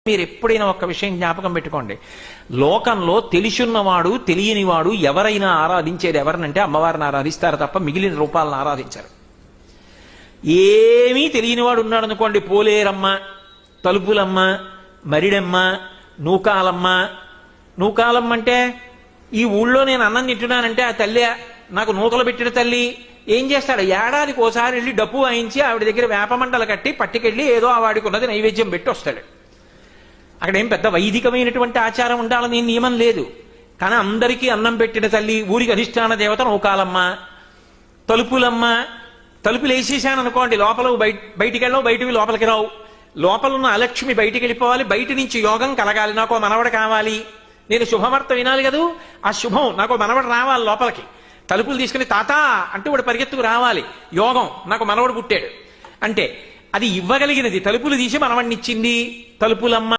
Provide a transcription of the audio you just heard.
మీరు ఎప్పుడైనా ఒక్క విషయం జ్ఞాపకం పెట్టుకోండి, లోకంలో తెలిసున్నవాడు తెలియనివాడు ఎవరైనా ఆరాధించేది ఎవరినంటే అమ్మవారిని ఆరాధిస్తారు తప్ప మిగిలిన రూపాలను ఆరాధించారు. ఏమీ తెలియనివాడు ఉన్నాడు అనుకోండి, పోలేరమ్మ, తలుపులమ్మ, మరిడమ్మ, నూకాలమ్మ. నూకాలమ్మ అంటే ఈ ఊళ్ళో నేను అన్నం తింటున్నానంటే ఆ తల్లి నాకు నూకలు పెట్టిన తల్లి. ఏం చేస్తాడు, ఏడాదికి ఓసారి వెళ్ళి డప్పు వాయించి ఆవిడ దగ్గర వేపమండలు కట్టి పట్టుకెళ్ళి ఏదో ఆ వాడికి ఉన్నది నైవేద్యం పెట్టి వస్తాడు. అక్కడ ఏం పెద్ద వైదికమైనటువంటి ఆచారం ఉండాలని నియమం లేదు. కానీ అందరికీ అన్నం పెట్టిన తల్లి, ఊరికి అధిష్టాన దేవత నూకాలమ్మ, తలుపులమ్మ. తలుపులు వేసేసాను అనుకోండి, లోపల బయటికి వెళ్ళవు, బయటికి లోపలికి రావు. లోపలున్న అలక్ష్మి బయటికి వెళ్ళిపోవాలి, బయట నుంచి యోగం కలగాలి, నాకు మనవడు కావాలి, నేను శుభవార్త వినాలి కదూ, ఆ శుభం నాకు మనవడు రావాలి లోపలికి. తలుపులు తీసుకుని తాత అంటూ వాడు పరిగెత్తుకు రావాలి, యోగం నాకు మనవడు పుట్టాడు అంటే. అది ఇవ్వగలిగినది తలుపులు తీసి మనవడినిచ్చింది తలుపులమ్మ.